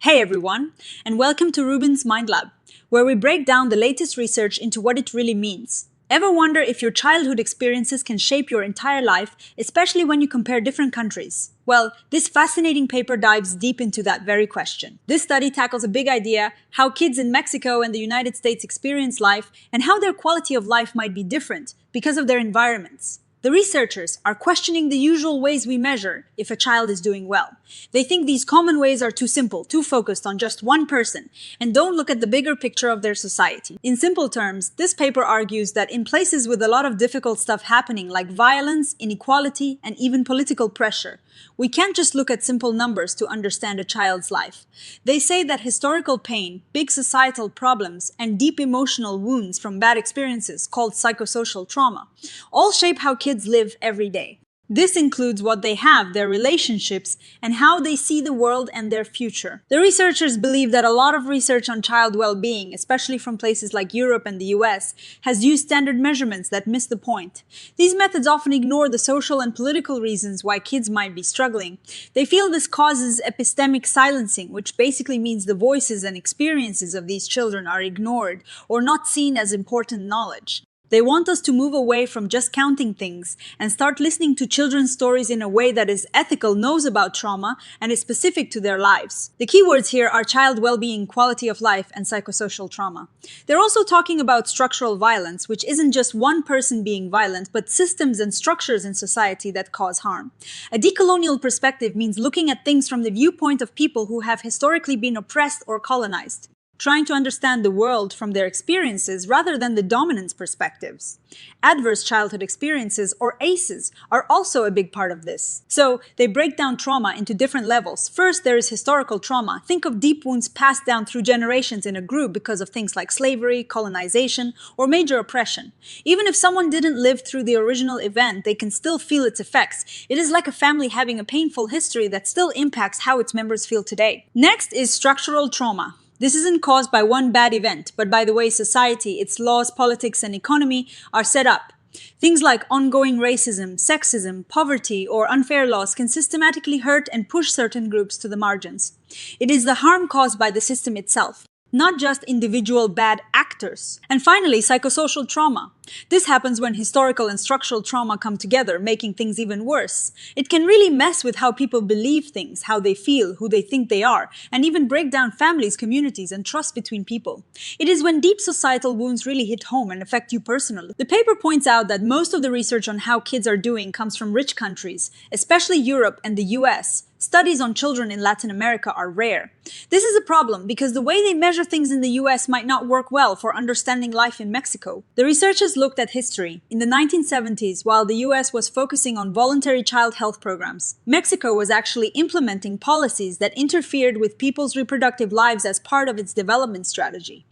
Hey everyone, and welcome to RUBIN'S Mind Lab, where we break down the latest research into what it really means. Ever wonder if your childhood experiences can shape your entire life, especially when you compare different countries? Well, this fascinating paper dives deep into that very question. This study tackles a big idea: how kids in Mexico and the United States experience life, and how their quality of life might be different because of their environments. The researchers are questioning the usual ways we measure if a child is doing well. They think these common ways are too simple, too focused on just one person, and don't look at the bigger picture of their society. In simple terms, this paper argues that in places with a lot of difficult stuff happening, like violence, inequality, and even political pressure, we can't just look at simple numbers to understand a child's life. They say that historical pain, big societal problems, and deep emotional wounds from bad experiences, called psychosocial trauma, all shape how kids live every day. This includes what they have, their relationships, and how they see the world and their future. The researchers believe that a lot of research on child well-being, especially from places like Europe and the US, has used standard measurements that miss the point. These methods often ignore the social and political reasons why kids might be struggling. They feel this causes epistemic silencing, which basically means the voices and experiences of these children are ignored or not seen as important knowledge. They want us to move away from just counting things and start listening to children's stories in a way that is ethical, knows about trauma, and is specific to their lives. The keywords here are child well-being, quality of life, and psychosocial trauma. They're also talking about structural violence, which isn't just one person being violent, but systems and structures in society that cause harm. A decolonial perspective means looking at things from the viewpoint of people who have historically been oppressed or colonized, trying to understand the world from their experiences rather than the dominance perspectives. Adverse childhood experiences, or ACEs, are also a big part of this. So they break down trauma into different levels. First, there is historical trauma. Think of deep wounds passed down through generations in a group because of things like slavery, colonization, or major oppression. Even if someone didn't live through the original event, they can still feel its effects. It is like a family having a painful history that still impacts how its members feel today. Next is structural trauma. This isn't caused by one bad event, but by the way society, its laws, politics, and economy are set up. Things like ongoing racism, sexism, poverty, or unfair laws can systematically hurt and push certain groups to the margins. It is the harm caused by the system itself, not just individual bad actors. And finally, psychosocial trauma. This happens when historical and structural trauma come together, making things even worse. It can really mess with how people believe things, how they feel, who they think they are, and even break down families, communities, and trust between people. It is when deep societal wounds really hit home and affect you personally. The paper points out that most of the research on how kids are doing comes from rich countries, especially Europe and the US. Studies on children in Latin America are rare. This is a problem because the way they measure things in the US might not work well for understanding life in Mexico. The researchers looked at history. In the 1970s, while the US was focusing on voluntary child health programs, Mexico was actually implementing policies that interfered with people's reproductive lives as part of its development strategy.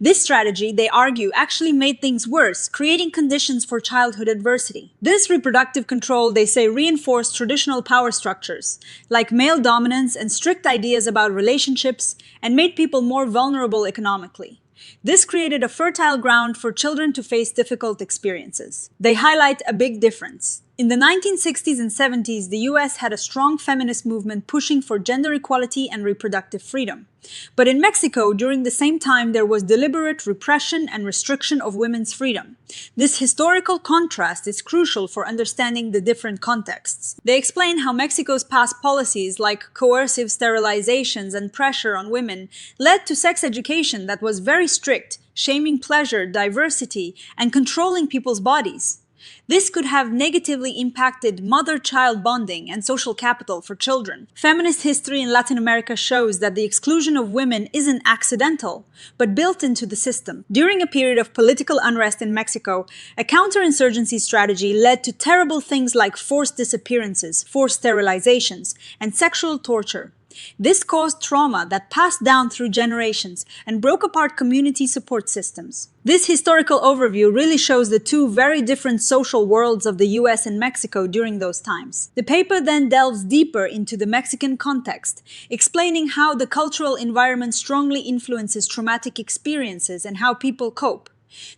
This strategy, they argue, actually made things worse, creating conditions for childhood adversity. This reproductive control, they say, reinforced traditional power structures, like male dominance and strict ideas about relationships, and made people more vulnerable economically. This created a fertile ground for children to face difficult experiences. They highlight a big difference. In the 1960s and 70s, the US had a strong feminist movement pushing for gender equality and reproductive freedom. But in Mexico, during the same time, there was deliberate repression and restriction of women's freedom. This historical contrast is crucial for understanding the different contexts. They explain how Mexico's past policies, like coercive sterilizations and pressure on women, led to sex education that was very strict, shaming pleasure, diversity, and controlling people's bodies. This could have negatively impacted mother-child bonding and social capital for children. Feminist history in Latin America shows that the exclusion of women isn't accidental, but built into the system. During a period of political unrest in Mexico, a counterinsurgency strategy led to terrible things like forced disappearances, forced sterilizations, and sexual torture. This caused trauma that passed down through generations and broke apart community support systems. This historical overview really shows the two very different social worlds of the US and Mexico during those times. The paper then delves deeper into the Mexican context, explaining how the cultural environment strongly influences traumatic experiences and how people cope.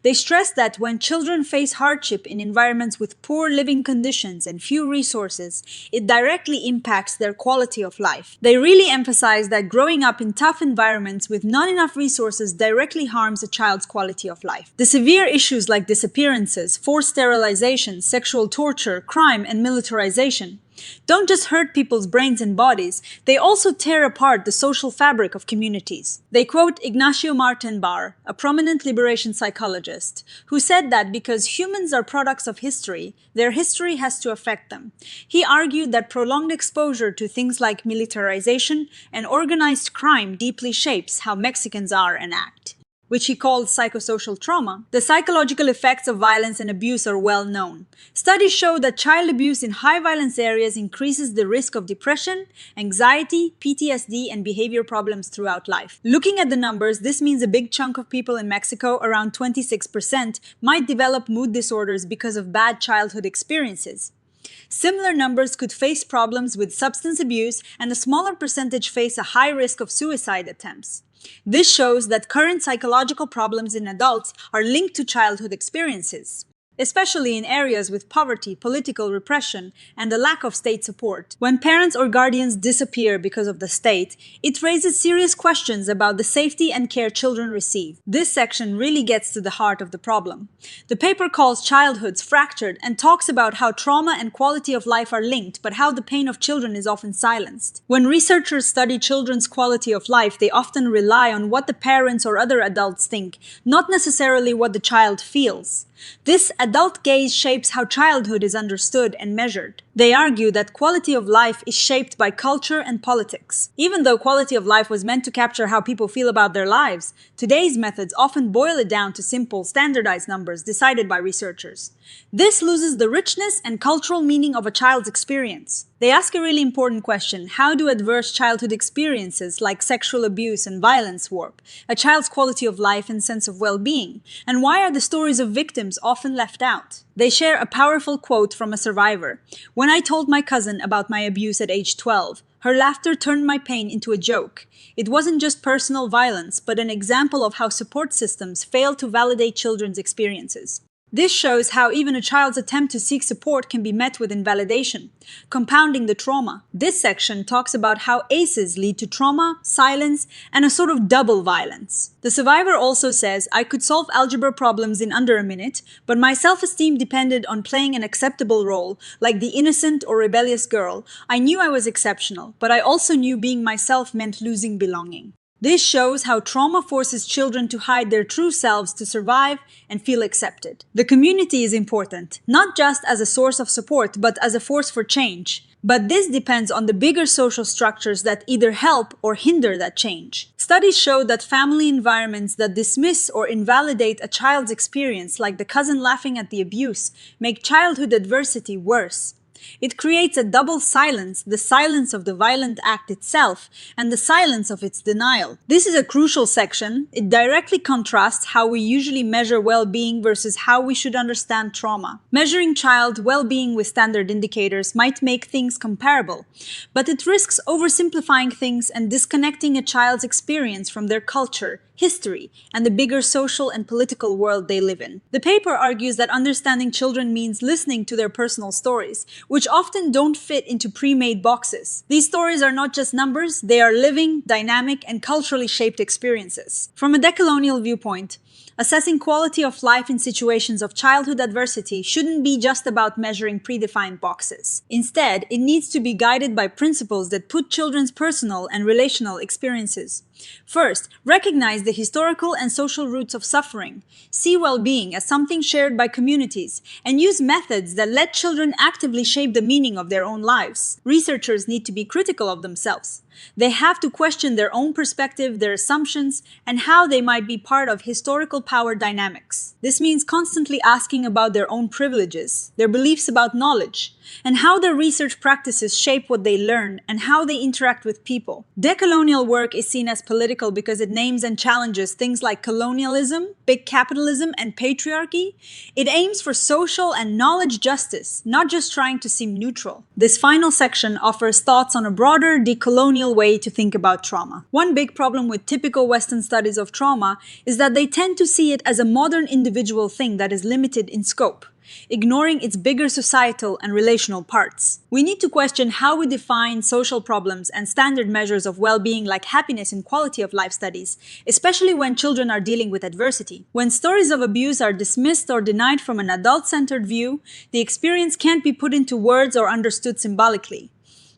They stress that when children face hardship in environments with poor living conditions and few resources, it directly impacts their quality of life. They really emphasize that growing up in tough environments with not enough resources directly harms a child's quality of life. The severe issues like disappearances, forced sterilization, sexual torture, crime, and militarization don't just hurt people's brains and bodies, they also tear apart the social fabric of communities. They quote Ignacio Martin-Barr, a prominent liberation psychologist, who said that because humans are products of history, their history has to affect them. He argued that prolonged exposure to things like militarization and organized crime deeply shapes how Mexicans are and act, which he called psychosocial trauma. The psychological effects of violence and abuse are well known. Studies show that child abuse in high-violence areas increases the risk of depression, anxiety, PTSD, and behavior problems throughout life. Looking at the numbers, this means a big chunk of people in Mexico, around 26%, might develop mood disorders because of bad childhood experiences. Similar numbers could face problems with substance abuse, and a smaller percentage face a high risk of suicide attempts. This shows that current psychological problems in adults are linked to childhood experiences, especially in areas with poverty, political repression, and a lack of state support. When parents or guardians disappear because of the state, it raises serious questions about the safety and care children receive. This section really gets to the heart of the problem. The paper calls childhoods fractured and talks about how trauma and quality of life are linked, but how the pain of children is often silenced. When researchers study children's quality of life, they often rely on what the parents or other adults think, not necessarily what the child feels. This adult gaze shapes how childhood is understood and measured. They argue that quality of life is shaped by culture and politics. Even though quality of life was meant to capture how people feel about their lives, today's methods often boil it down to simple, standardized numbers decided by researchers. This loses the richness and cultural meaning of a child's experience. They ask a really important question: how do adverse childhood experiences like sexual abuse and violence warp a child's quality of life and sense of well-being? And why are the stories of victims often left out? They share a powerful quote from a survivor. "When I told my cousin about my abuse at age 12, her laughter turned my pain into a joke. It wasn't just personal violence, but an example of how support systems fail to validate children's experiences." This shows how even a child's attempt to seek support can be met with invalidation, compounding the trauma. This section talks about how ACEs lead to trauma, silence, and a sort of double violence. The survivor also says, "I could solve algebra problems in under a minute, but my self-esteem depended on playing an acceptable role, like the innocent or rebellious girl. I knew I was exceptional, but I also knew being myself meant losing belonging." This shows how trauma forces children to hide their true selves to survive and feel accepted. The community is important, not just as a source of support, but as a force for change. But this depends on the bigger social structures that either help or hinder that change. Studies show that family environments that dismiss or invalidate a child's experience, like the cousin laughing at the abuse, make childhood adversity worse. It creates a double silence, the silence of the violent act itself, and the silence of its denial. This is a crucial section. It directly contrasts how we usually measure well-being versus how we should understand trauma. Measuring child well-being with standard indicators might make things comparable, but it risks oversimplifying things and disconnecting a child's experience from their culture, history, and the bigger social and political world they live in. The paper argues that understanding children means listening to their personal stories, which often don't fit into pre-made boxes. These stories are not just numbers, they are living, dynamic, and culturally shaped experiences. From a decolonial viewpoint, assessing quality of life in situations of childhood adversity shouldn't be just about measuring predefined boxes. Instead, it needs to be guided by principles that put children's personal and relational experiences first. Recognize the historical and social roots of suffering. See well-being as something shared by communities, and use methods that let children actively shape the meaning of their own lives. Researchers need to be critical of themselves. They have to question their own perspective, their assumptions, and how they might be part of historical power dynamics. This means constantly asking about their own privileges, their beliefs about knowledge, and how their research practices shape what they learn and how they interact with people. Decolonial work is seen as political because it names and challenges things like colonialism, big capitalism, and patriarchy. It aims for social and knowledge justice, not just trying to seem neutral. This final section offers thoughts on a broader, decolonial way to think about trauma. One big problem with typical Western studies of trauma is that they tend to see it as a modern individual thing that is limited in scope, ignoring its bigger societal and relational parts. We need to question how we define social problems and standard measures of well-being like happiness and quality of life studies, especially when children are dealing with adversity. When stories of abuse are dismissed or denied from an adult-centered view, the experience can't be put into words or understood symbolically.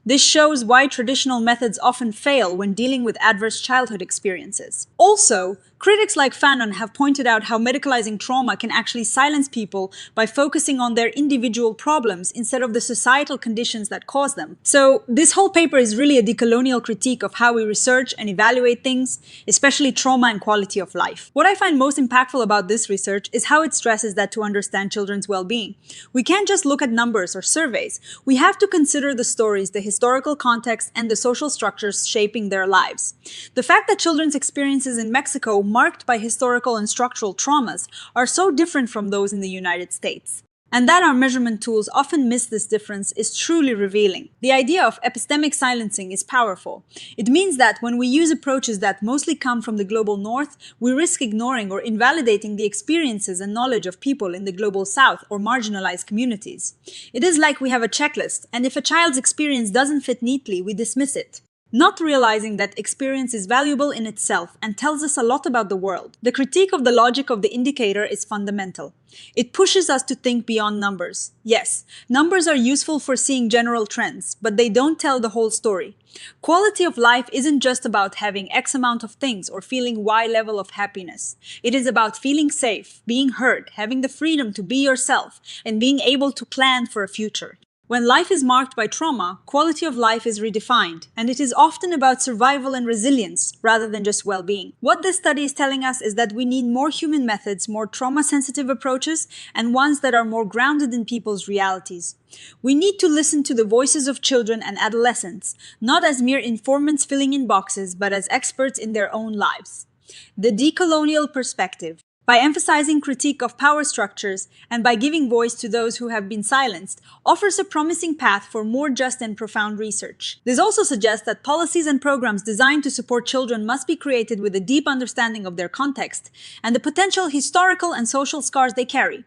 This shows why traditional methods often fail when dealing with adverse childhood experiences. Also, critics like Fanon have pointed out how medicalizing trauma can actually silence people by focusing on their individual problems instead of the societal conditions that cause them. So, this whole paper is really a decolonial critique of how we research and evaluate things, especially trauma and quality of life. What I find most impactful about this research is how it stresses that to understand children's well-being, we can't just look at numbers or surveys. We have to consider the stories, the historical context, and the social structures shaping their lives. The fact that children's experiences in Mexico, marked by historical and structural traumas, are so different from those in the United States, and that our measurement tools often miss this difference, is truly revealing. The idea of epistemic silencing is powerful. It means that when we use approaches that mostly come from the global north, we risk ignoring or invalidating the experiences and knowledge of people in the global south or marginalized communities. It is like we have a checklist, and if a child's experience doesn't fit neatly, we dismiss it, not realizing that experience is valuable in itself and tells us a lot about the world. The critique of the logic of the indicator is fundamental. It pushes us to think beyond numbers. Yes, numbers are useful for seeing general trends, but they don't tell the whole story. Quality of life isn't just about having X amount of things or feeling Y level of happiness. It is about feeling safe, being heard, having the freedom to be yourself, and being able to plan for a future. When life is marked by trauma, quality of life is redefined, and it is often about survival and resilience rather than just well-being. What this study is telling us is that we need more human methods, more trauma-sensitive approaches, and ones that are more grounded in people's realities. We need to listen to the voices of children and adolescents, not as mere informants filling in boxes, but as experts in their own lives. The decolonial perspective. By emphasizing critique of power structures and by giving voice to those who have been silenced, offers a promising path for more just and profound research. This also suggests that policies and programs designed to support children must be created with a deep understanding of their context and the potential historical and social scars they carry.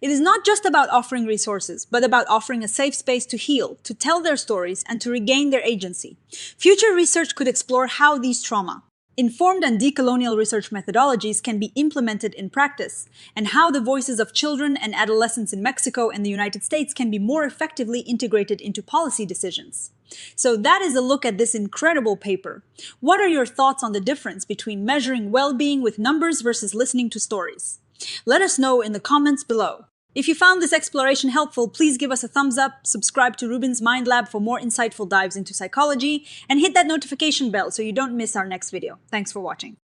It is not just about offering resources, but about offering a safe space to heal, to tell their stories, and to regain their agency. Future research could explore how these trauma-informed and decolonial research methodologies can be implemented in practice, and how the voices of children and adolescents in Mexico and the United States can be more effectively integrated into policy decisions. So that is a look at this incredible paper. What are your thoughts on the difference between measuring well-being with numbers versus listening to stories? Let us know in the comments below. If you found this exploration helpful, please give us a thumbs up, subscribe to RUBIN'S Mind Lab for more insightful dives into psychology, and hit that notification bell so you don't miss our next video. Thanks for watching.